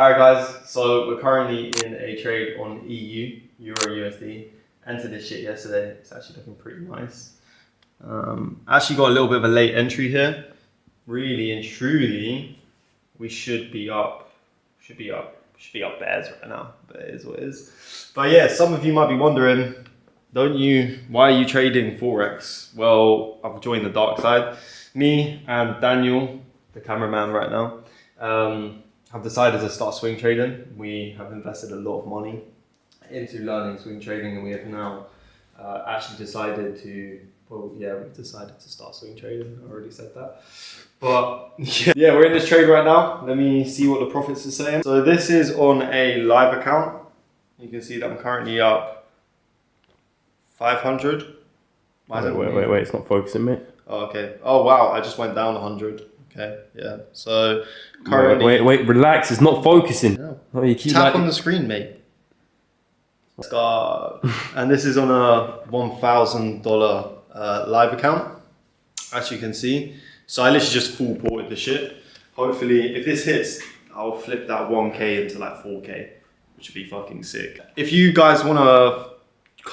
Alright guys, so we're currently in a trade on EU, Euro USD. Entered this shit yesterday, it's actually looking pretty nice. Actually got a little bit of a late entry here. Really and truly, we should be up bears right now, but it is what it is. But yeah, some of you might be wondering, why are you trading forex? Well, I've joined the dark side. Me and Daniel, the cameraman right now, have decided to start swing trading. We have invested a lot of money into learning swing trading, and we have now actually decided to, we've decided to start swing trading. I already said that. But yeah, we're in this trade right now. Let me see what the profits are saying. So this is on a live account. You can see that I'm currently up 500. Wait, it's not focusing, mate. Oh, okay. Oh wow, I just went down 100. Okay, yeah. So currently, wait, relax. It's not focusing. Yeah. Oh, you keep tap on the screen, mate. And this is on a $1,000 live account, as you can see. So I literally just full ported the shit. Hopefully, if this hits, I'll flip that 1K into like 4K, which would be fucking sick. If you guys wanna, you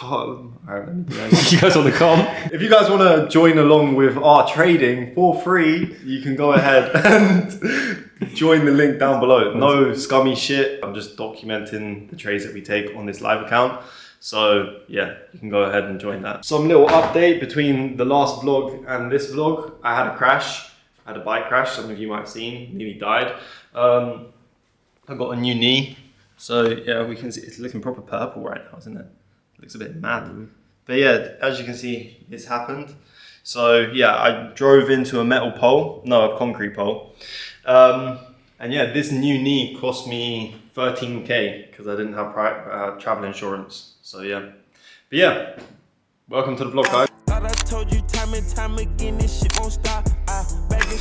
guys want to come? If you guys want to join along with our trading for free, you can go ahead and join the link down below. No scummy shit. I'm just documenting the trades that we take on this live account. So yeah, you can go ahead and join that. Some little update between the last vlog and this vlog. I had a crash. I had a bike crash. Some of you might have seen. Nearly died. I got a new knee. So yeah, we can see it's looking proper purple right now, isn't it? Looks a bit mad. But yeah, as you can see, it's happened. So yeah, I drove into a concrete pole. And yeah, this new knee cost me 13K because I didn't have travel insurance. So yeah, but yeah, welcome to the vlog, guys.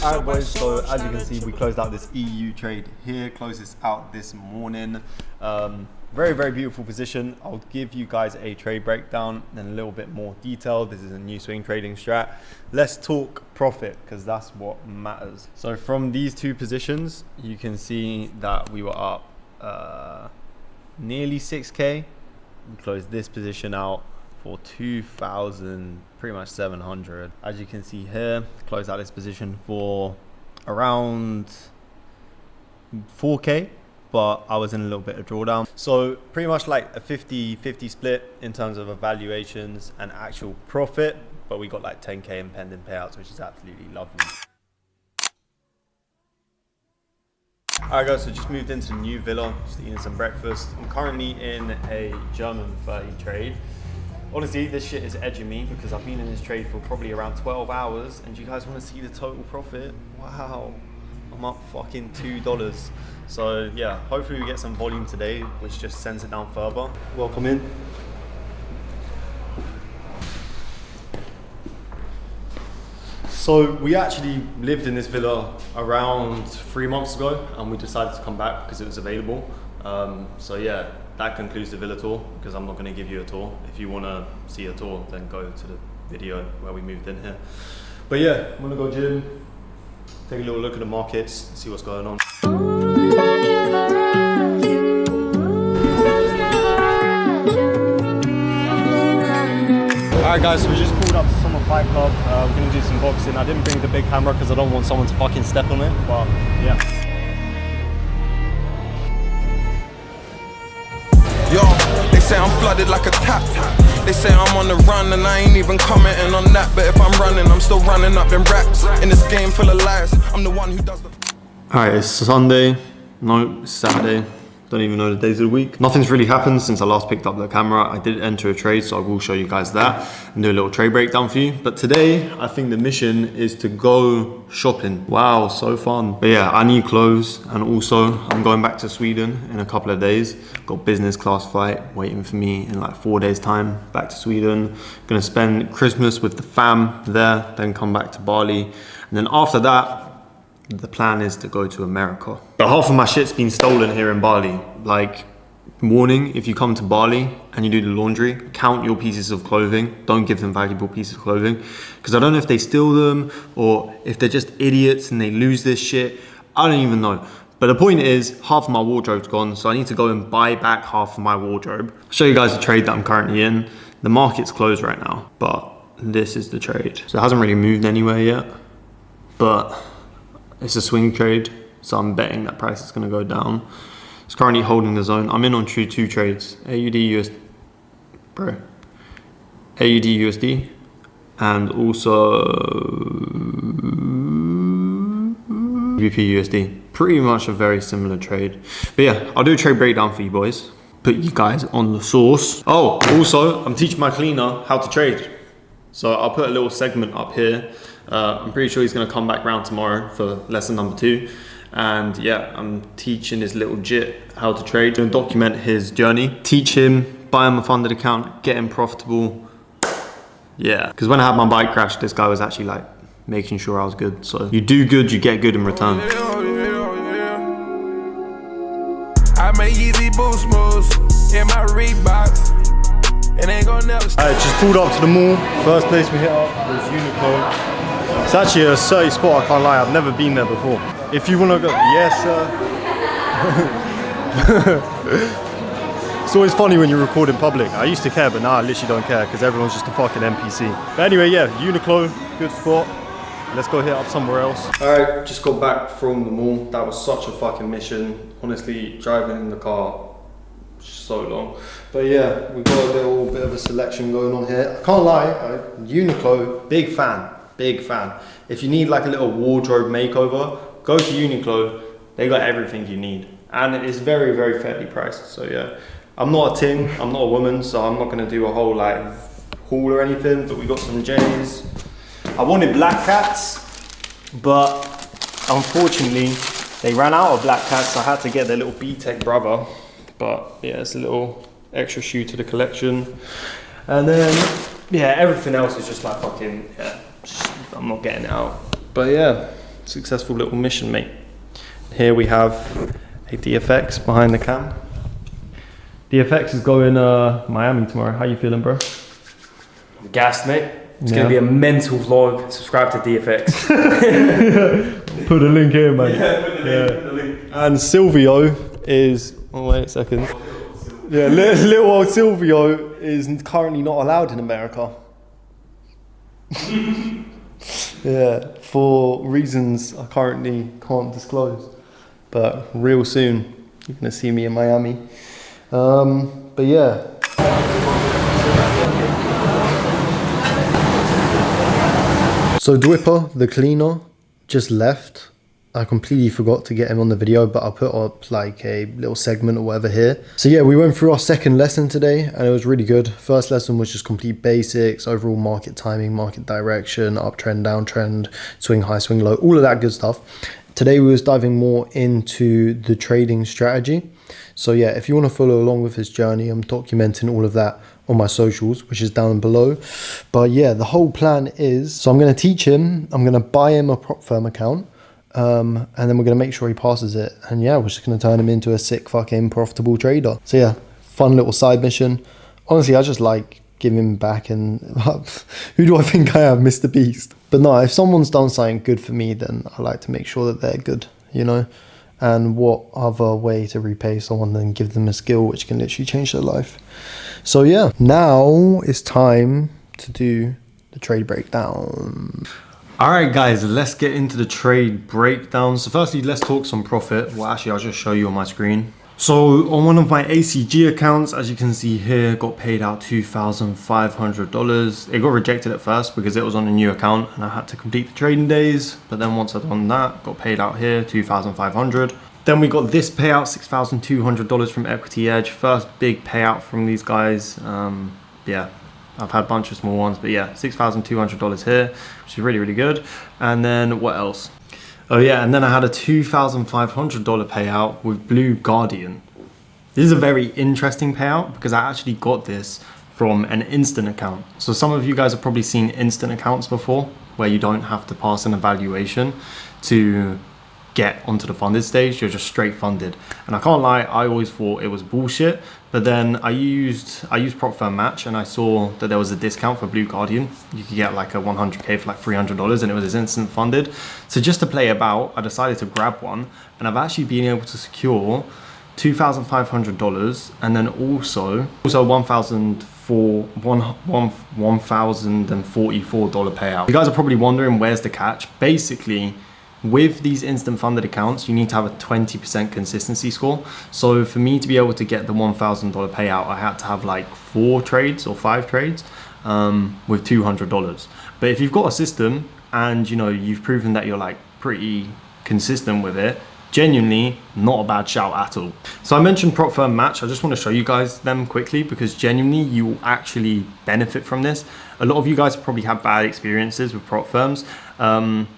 Alright boys, so as you can see, we closed out this EU trade here, closed this out this morning. Very, very beautiful position. I'll give you guys a trade breakdown and a little bit more detail. This is a new swing trading strat. Let's talk profit because that's what matters. So from these two positions, you can see that we were up nearly 6K. We closed this position out for 2,000, pretty much 700. As you can see here, closed out this position for around 4K. But I was in a little bit of drawdown. So pretty much like a 50-50 split in terms of evaluations and actual profit, but we got like 10K in pending payouts, which is absolutely lovely. Alright guys, so just moved into a new villa, just eating some breakfast. I'm currently in a German 30 trade. Honestly, this shit is edging me because I've been in this trade for probably around 12 hours, and you guys want to see the total profit? Wow, I'm up fucking $2. So yeah, hopefully we get some volume today, which just sends it down further. Welcome in. So we actually lived in this villa around 3 months ago, and we decided to come back because it was available. So yeah, that concludes the villa tour because I'm not going to give you a tour. If you want to see a tour, then go to the video where we moved in here. But yeah, I'm going to go gym, take a little look at the markets, see what's going on. Alright guys, so we just pulled up to Summer Fight Club. We're going to do some boxing. I didn't bring the big camera because I don't want someone to fucking step on it, but yeah. Yo, they say I'm flooded like a tap. They say I'm on the run and I ain't even commenting on that. But if I'm running, I'm still running up in racks. In this game full of lies, I'm the one who does the... Alright, it's Sunday. No, it's Saturday. Don't even know the days of the week. Nothing's really happened since I last picked up the camera. I did enter a trade, so I will show you guys that and do a little trade breakdown for you. But today, I think the mission is to go shopping. Wow, so fun. But yeah, I need clothes, and also I'm going back to Sweden in a couple of days. Got business class flight waiting for me in like 4 days time, back to Sweden. Gonna spend Christmas with the fam there, then come back to Bali. And then after that, the plan is to go to America. But half of my shit's been stolen here in Bali. Like, warning, if you come to Bali and you do the laundry, count your pieces of clothing. Don't give them valuable pieces of clothing. Because I don't know if they steal them or if they're just idiots and they lose this shit. I don't even know. But the point is, half of my wardrobe's gone, so I need to go and buy back half of my wardrobe. I'll show you guys the trade that I'm currently in. The market's closed right now, but this is the trade. So it hasn't really moved anywhere yet, but it's a swing trade, so I'm betting that price is gonna go down. It's currently holding the zone. I'm in on two trades, AUD USD, and also GBP USD. Pretty much a very similar trade. But yeah, I'll do a trade breakdown for you boys. Put you guys on the sauce. Oh, also, I'm teaching my cleaner how to trade. So I'll put a little segment up here. I'm pretty sure he's gonna come back round tomorrow for lesson number 2. And yeah, I'm teaching this little jit how to trade and document his journey. Teach him, buy him a funded account, get him profitable. Yeah, because when I had my bike crash, this guy was actually like making sure I was good. So you do good, you get good in return. I make easy boost moves in my Reeboks. It ain't gonna never stop. I just pulled up to the mall. First place we hit up was Uniqlo. It's actually a dirty spot, I can't lie. I've never been there before. If you wanna go, yes sir. It's always funny when you record in public. I used to care, but now I literally don't care because everyone's just a fucking NPC. But anyway, yeah, Uniqlo, good spot. Let's go hit up somewhere else. Alright, just got back from the mall. That was such a fucking mission. Honestly, driving in the car, so long. But yeah, we've got a little bit of a selection going on here. I can't lie, Uniqlo, big fan, big fan. If you need like a little wardrobe makeover, go to Uniqlo. They got everything you need. And it is very, very fairly priced, so yeah. I'm not a ting, I'm not a woman, so I'm not gonna do a whole like haul or anything, but we got some J's. I wanted black cats, but unfortunately they ran out of black cats, so I had to get their little B-Tech brother. But yeah, it's a little extra shoe to the collection. And then, yeah, everything else is just like fucking, yeah, I'm not getting it out. But yeah, successful little mission, mate. Here we have a DFX behind the cam. DFX is going Miami tomorrow. How you feeling, bro? I'm gassed, mate. It's going to be a mental vlog. Subscribe to DFX. Put a link here, man. Yeah, put the link. And Silvio is, oh wait a second. Yeah, little old Silvio is currently not allowed in America. Yeah, for reasons I currently can't disclose. But real soon, you're gonna see me in Miami. But yeah. So Dwipper, the cleaner, just left. I completely forgot to get him on the video, but I'll put up like a little segment or whatever here. So yeah, we went through our second lesson today and it was really good. First lesson was just complete basics, overall market timing, market direction, uptrend, downtrend, swing high, swing low, all of that good stuff. Today we was diving more into the trading strategy. So yeah, if you want to follow along with his journey, I'm documenting all of that on my socials, which is down below. But yeah, the whole plan is, so I'm going to teach him, I'm going to buy him a prop firm account. And then we're going to make sure he passes it. And yeah, we're just going to turn him into a sick fucking profitable trader. So yeah, fun little side mission. Honestly, I just like giving back and who do I think I am, Mr. Beast? But no, if someone's done something good for me, then I like to make sure that they're good, you know? And what other way to repay someone than give them a skill which can literally change their life. So yeah, now it's time to do the trade breakdown. All right, guys, let's get into the trade breakdown. So firstly, let's talk some profit. Well, actually, I'll just show you on my screen. So on one of my ACG accounts, as you can see here, got paid out $2,500. It got rejected at first because it was on a new account and I had to complete the trading days. But then once I'd done that, got paid out here, $2,500. Then we got this payout, $6,200 from Equity Edge. First big payout from these guys. Yeah. I've had a bunch of small ones, but yeah, $6,200 here, which is really, really good. And then what else? Oh yeah, and then I had a $2,500 payout with Blue Guardian. This is a very interesting payout because I actually got this from an instant account. So some of you guys have probably seen instant accounts before, where you don't have to pass an evaluation to get onto the funded stage, you're just straight funded. And I can't lie, I always thought it was bullshit. But then I used Prop Firm Match, and I saw that there was a discount for Blue Guardian. You could get like a 100k for like $300, and it was instant funded. So just to play about, I decided to grab one, and I've actually been able to secure $2,500, and then also $1,044 payout. You guys are probably wondering, where's the catch? Basically, with these instant funded accounts, you need to have a 20% consistency score. So for me to be able to get the $1,000 payout, I had to have like 4 trades or 5 trades with $200. But if you've got a system and you've proven that you're like pretty consistent with it, genuinely not a bad shout at all. So I mentioned Prop Firm Match. I just want to show you guys them quickly, because genuinely you will actually benefit from this. A lot of you guys probably have bad experiences with prop firms, and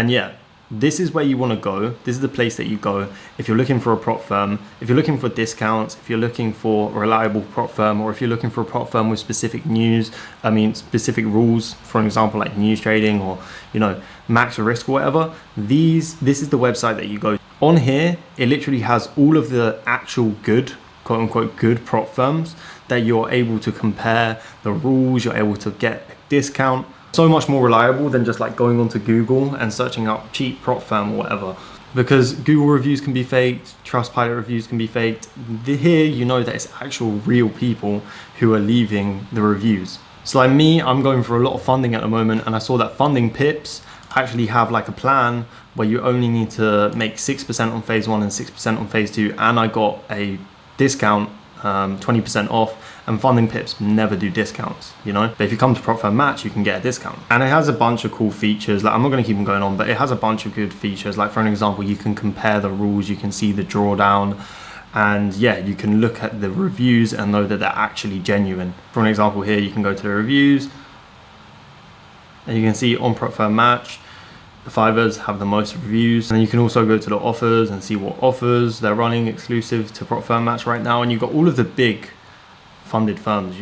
yeah, this is where you want to go. This is the place that you go if you're looking for a prop firm, if you're looking for discounts, if you're looking for a reliable prop firm, or if you're looking for a prop firm with specific specific rules, for example, like news trading or max risk or whatever. This is the website that you go. On here, it literally has all of the actual good, quote unquote, good prop firms that you're able to compare the rules. You're able to get a discount. So much more reliable than just like going onto Google and searching up cheap prop firm or whatever, because Google reviews can be faked, Trustpilot reviews can be faked. Here, you know that it's actual real people who are leaving the reviews. So like me, I'm going for a lot of funding at the moment, and I saw that Funding Pips actually have like a plan where you only need to make 6% on phase 1 and 6% on phase 2, and I got a discount, 20% off. And Funding Pips never do discounts, But if you come to Prop Firm Match, you can get a discount. And it has a bunch of cool features. Like, I'm not going to keep them going on, but it has a bunch of good features. Like, for an example, you can compare the rules, you can see the drawdown, and yeah, you can look at the reviews and know that they're actually genuine. For an example here, you can go to the reviews, and you can see on Prop Firm Match, the Fivers have the most reviews. And you can also go to the offers and see what offers they're running exclusive to Prop Firm Match right now. And you've got all of the big funded firms,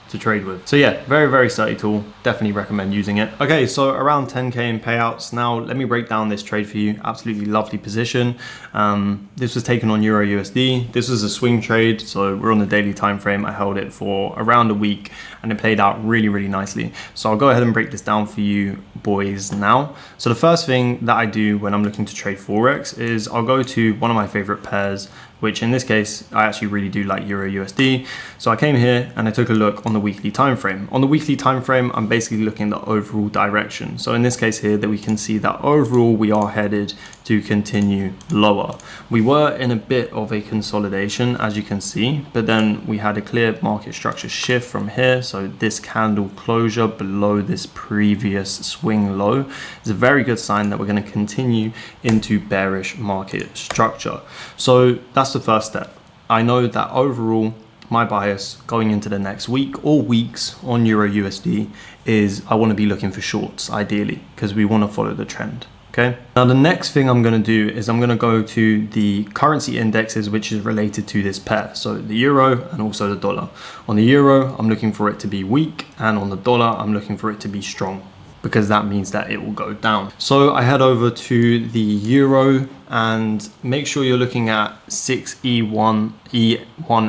to trade with. So yeah, very, very sturdy tool. Definitely recommend using it. Okay, so around 10K in payouts. Now let me break down this trade for you. Absolutely lovely position. This was taken on Euro USD. This was a swing trade, so we're on the daily time frame. I held it for around a week, and it played out really, really nicely. So I'll go ahead and break this down for you boys now. So the first thing that I do when I'm looking to trade Forex is I'll go to one of my favorite pairs, which in this case, I actually really do like Euro USD. So I came here and I took a look on the weekly time frame. On the weekly time frame, I'm basically looking at the overall direction. So in this case here, that we can see that overall we are headed to continue lower. We were in a bit of a consolidation, as you can see, but then we had a clear market structure shift from here. So this candle closure below this previous swing low is a very good sign that we're going to continue into bearish market structure. So that's the first step. I know that overall my bias going into the next week or weeks on Euro USD is I want to be looking for shorts ideally, because we want to follow the trend. Okay. Now the next thing I'm going to do is I'm going to go to the currency indexes, which is related to this pair. So the euro and also the dollar. On the euro, I'm looking for it to be weak, and on the dollar, I'm looking for it to be strong, because that means that it will go down. So I head over to the euro and make sure you're looking at 6E1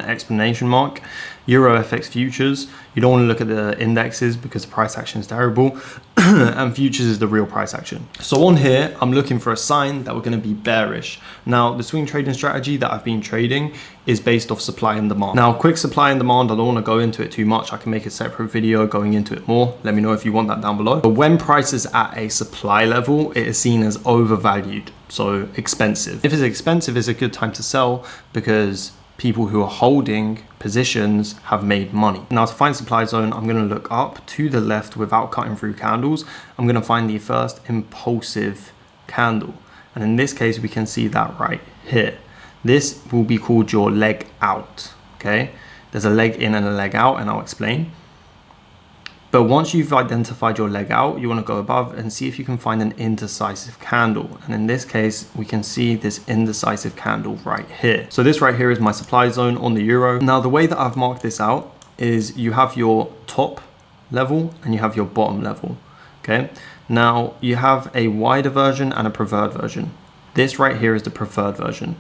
explanation mark, Euro FX futures. You don't want to look at the indexes because the price action is terrible and futures is the real price action. So on here, I'm looking for a sign that we're going to be bearish. Now, the swing trading strategy that I've been trading is based off supply and demand. Now, quick supply and demand, I don't want to go into it too much. I can make a separate video going into it more. Let me know if you want that down below. But when price is at a supply level, it is seen as overvalued, so expensive. If it's expensive, it's a good time to sell because people who are holding positions have made money. Now to find supply zone, I'm going to look up to the left without cutting through candles. I'm going to find the first impulsive candle. And in this case, we can see that right here. This will be called your leg out. Okay. There's a leg in and a leg out, and I'll explain. But once you've identified your leg out, you want to go above and see if you can find an indecisive candle. And in this case, we can see this indecisive candle right here. So this right here is my supply zone on the euro. Now, the way that I've marked this out is you have your top level and you have your bottom level. Okay. Now you have a wider version and a preferred version. This right here is the preferred version.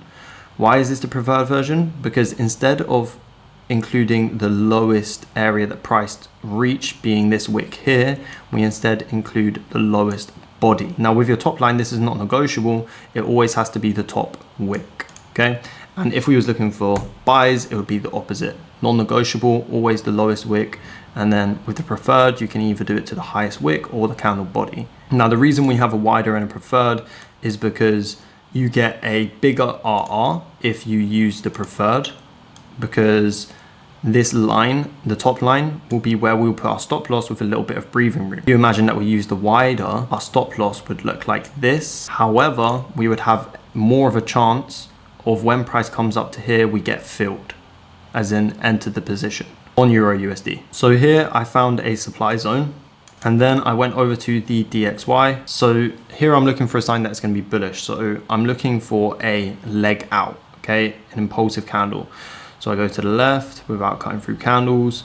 Why is this the preferred version? Because instead of including the lowest area that price reached being this wick here, we instead include the lowest body. Now with your top line, this is not negotiable. It always has to be the top wick, okay? And if we was looking for buys, it would be the opposite. Non-negotiable, always the lowest wick. And then with the preferred, you can either do it to the highest wick or the candle body. Now the reason we have a wider and a preferred is because you get a bigger RR if you use the preferred, because this line, the top line, will be where we'll put our stop loss with a little bit of breathing room. If you imagine that we use the wider, our stop loss would look like this. However, we would have more of a chance of when price comes up to here, we get filled, as in enter the position on Euro USD. So here I found a supply zone, and then I went over to the DXY. So here I'm looking for a sign that's going to be bullish. So I'm looking for a leg out, okay, an impulsive candle. So I go to the left without cutting through candles.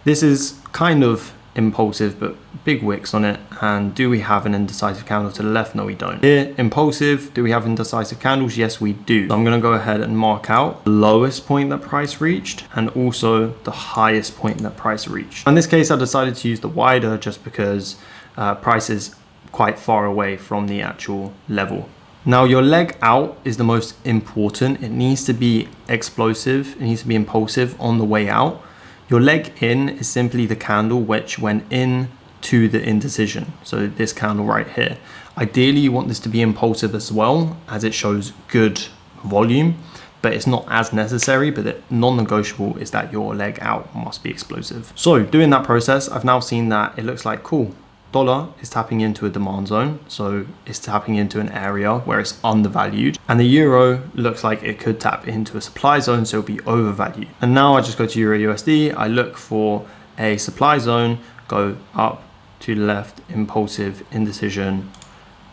This is kind of impulsive, but big wicks on it. And do we have an indecisive candle to the left? No, we don't. Here, impulsive. Do we have indecisive candles? Yes, we do. So I'm going to go ahead and mark out the lowest point that price reached and also the highest point that price reached. In this case, I decided to use the wider just because price is quite far away from the actual level. Now your leg out is the most important. It needs to be explosive. It needs to be impulsive on the way out. Your leg in is simply the candle which went in to the indecision. So this candle right here. Ideally, you want this to be impulsive as well, as it shows good volume, but it's not as necessary. But the non-negotiable is that your leg out must be explosive. So doing that process, I've now seen that it looks like cool. Dollar is tapping into a demand zone, so it's tapping into an area where it's undervalued, and the euro looks like it could tap into a supply zone, so it'll be overvalued. And now I just go to Euro USD, I look for a supply zone, go up to the left, impulsive, indecision,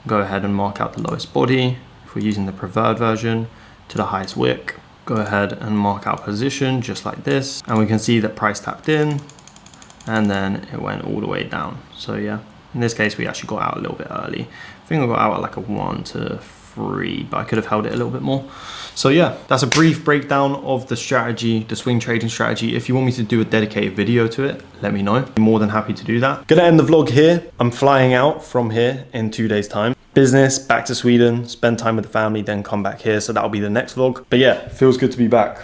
go ahead and mark out the lowest body. If we're using the preferred version, to the highest wick, go ahead and mark out position just like this, and we can see that price tapped in and then it went all the way down. So yeah, in this case we actually got out a little bit early. I think I got out at like a 1 to 3, but I could have held it a little bit more. So yeah, that's a brief breakdown of the strategy, the swing trading strategy. If you want me to do a dedicated video to it, let me know. I'm more than happy to do that. Gonna end the vlog here. I'm flying out from here in 2 days time. Business, back to Sweden, spend time with the family, then come back here. So that'll be the next vlog. But yeah, feels good to be back.